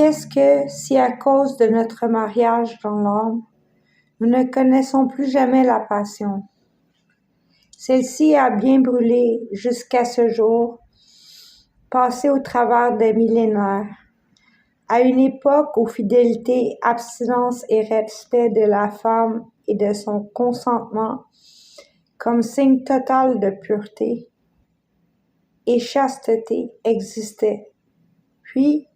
est-ce que si à cause de notre mariage dans l'âme, nous ne connaissons plus jamais la passion? Celle-ci a bien brûlé jusqu'à ce jour, passé au travers des millénaires, à une époque où fidélité, abstinence et respect de la femme et de son consentement, comme signe total de pureté et chasteté, existaient. Puis,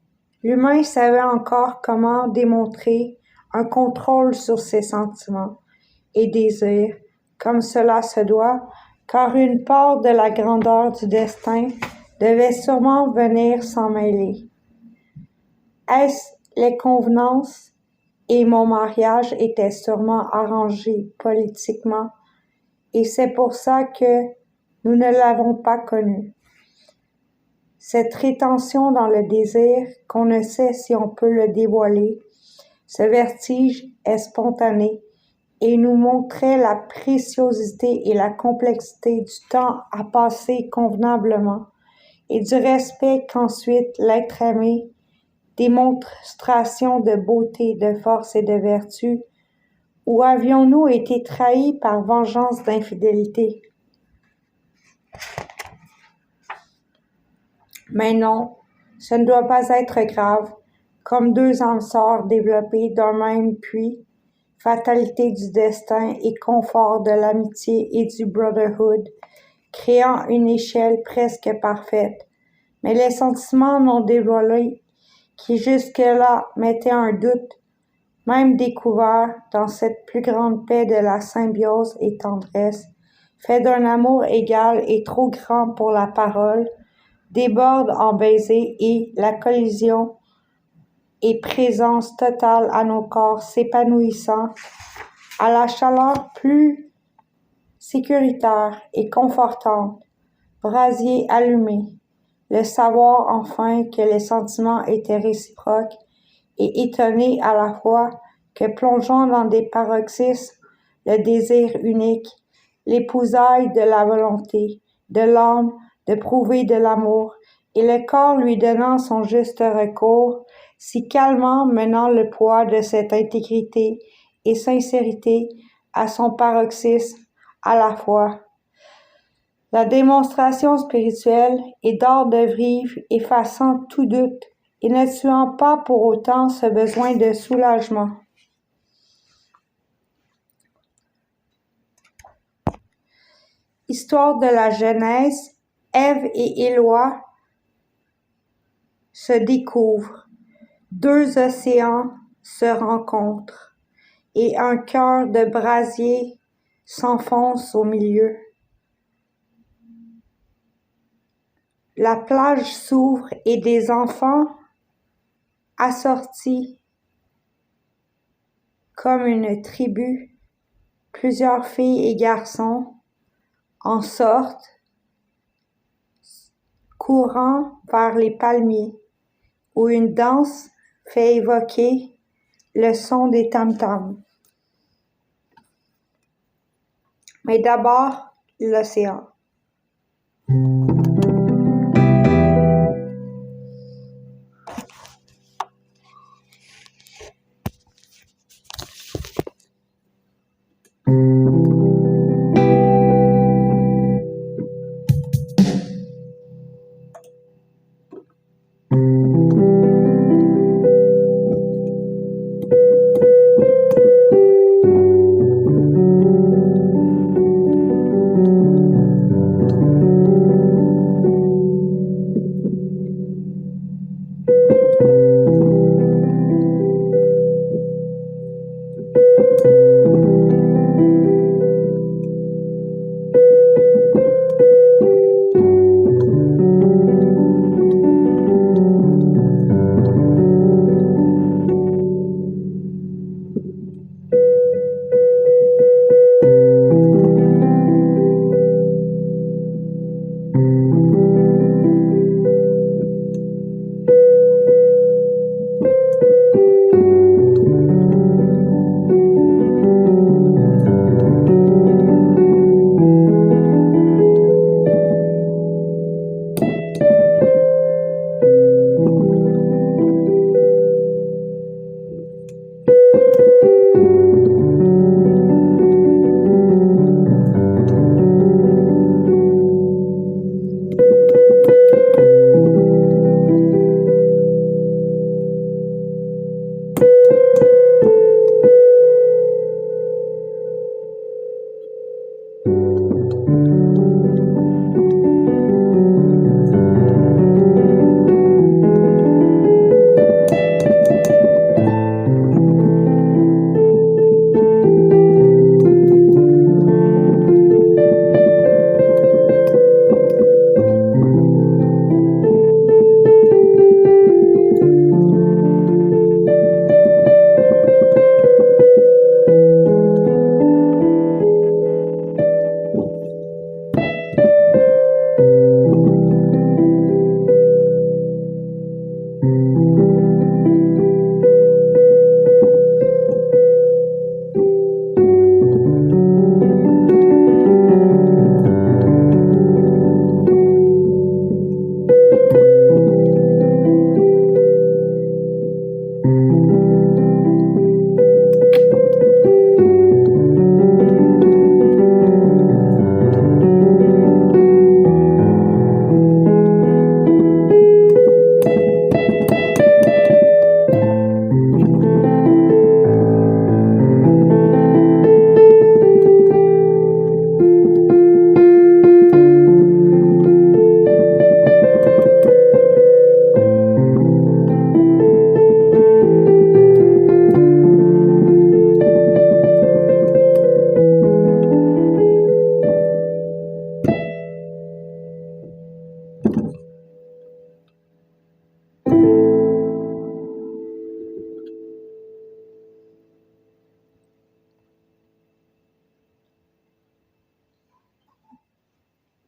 l'humain savait encore comment démontrer un contrôle sur ses sentiments et désirs, comme cela se doit, car une part de la grandeur du destin devait sûrement venir s'en mêler. Est-ce les convenances et mon mariage étaient sûrement arrangés politiquement, et c'est pour ça que nous ne l'avons pas connu. Cette rétention dans le désir, qu'on ne sait si on peut le dévoiler, ce vertige est spontané et nous montrait la préciosité et la complexité du temps à passer convenablement et du respect qu'ensuite l'être aimé, démonstration de beauté, de force et de vertu, ou avions-nous été trahis par vengeance d'infidélité? Mais non, ce ne doit pas être grave, comme deux âmes sœurs développées d'un même puits, fatalité du destin et confort de l'amitié et du brotherhood, créant une échelle presque parfaite. Mais les sentiments non dévoilés, qui jusque-là mettaient un doute, même découvert dans cette plus grande paix de la symbiose et tendresse, fait d'un amour égal et trop grand pour la parole, déborde en baisers et la collision et présence totale à nos corps s'épanouissant, à la chaleur plus sécuritaire et confortante, brasier allumé, le savoir enfin que les sentiments étaient réciproques et étonné à la fois que plongeant dans des paroxysmes le désir unique, l'épousaille de la volonté, de l'âme, de prouver de l'amour, et le corps lui donnant son juste recours, si calmement menant le poids de cette intégrité et sincérité à son paroxysme à la fois. La démonstration spirituelle est d'or de vivre, effaçant tout doute et ne tuant pas pour autant ce besoin de soulagement. Histoire de la Genèse, Ève et Éloi se découvrent, deux océans se rencontrent et un cœur de brasier s'enfonce au milieu. La plage s'ouvre et des enfants assortis comme une tribu, plusieurs filles et garçons en sortent, courant vers les palmiers, où une danse fait évoquer le son des tam-tams. Mais d'abord, l'océan.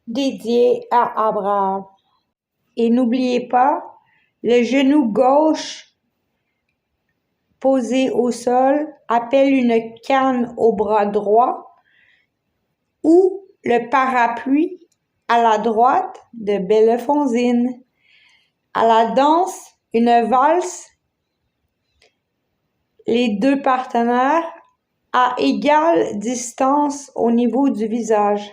dédié à Abraham. Et n'oubliez pas, le genou gauche posé au sol appelle une canne au bras droit ou le parapluie à la droite de Bellefontaine. À la danse, une valse, les deux partenaires à égale distance au niveau du visage.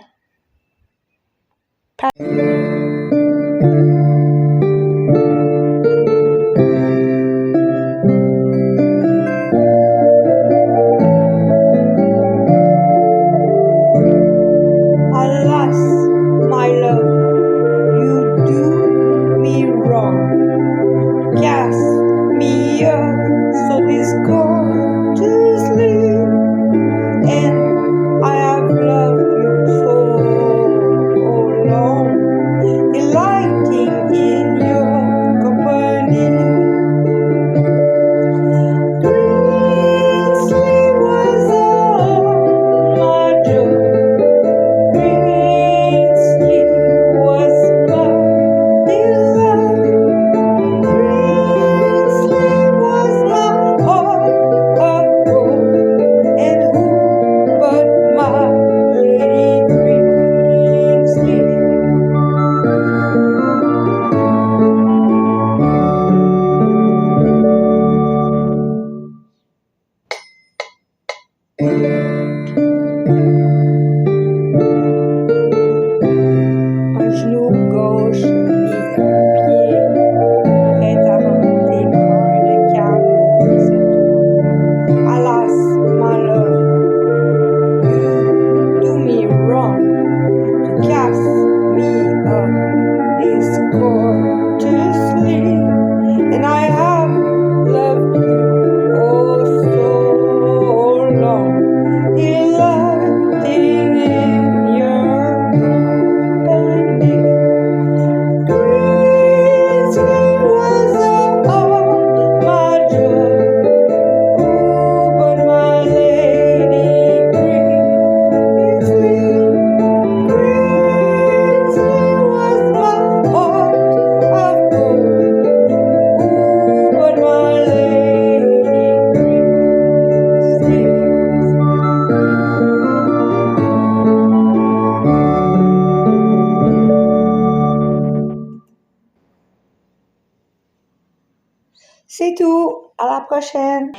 Alas, my love, you do me wrong. Cast me up so this gorgeously, and I have loved you so long, delighting in your company. Green was all my joy. Green was my delight. Green was my heart of gold, and who but my Lady Greensley? Un genou gauche et un pied prêt à remonter prend une canne et se tourne. Alas, my love, you do me wrong to cast me up this gorgeously, and I have loved you oh so long, delighting in your company. Greensley was all my joy, oh, but my Lady Greensley, Greensley was my heart of gold, oh, but my Lady Greensley. C'est tout. À la prochaine.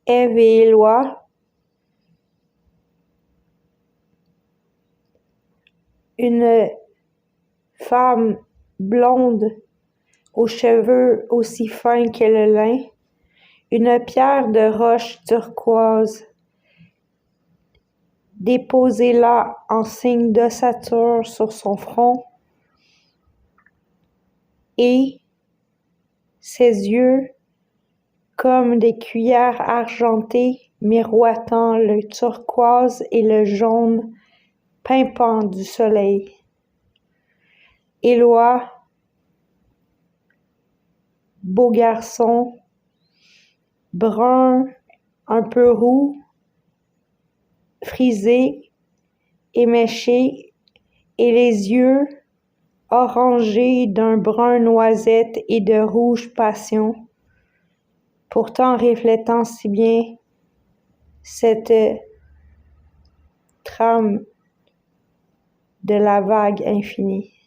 Ève et Éloi, une femme blonde aux cheveux aussi fins que le lin, une pierre de roche turquoise, déposée là en signe d'ossature sur son front, et ses yeux comme des cuillères argentées miroitant le turquoise et le jaune pimpant du soleil. Éloi, beau garçon, brun, un peu roux, frisé, éméché, et les yeux orangés d'un brun noisette et de rouge passion, pourtant reflétant si bien cette trame de la vague infinie.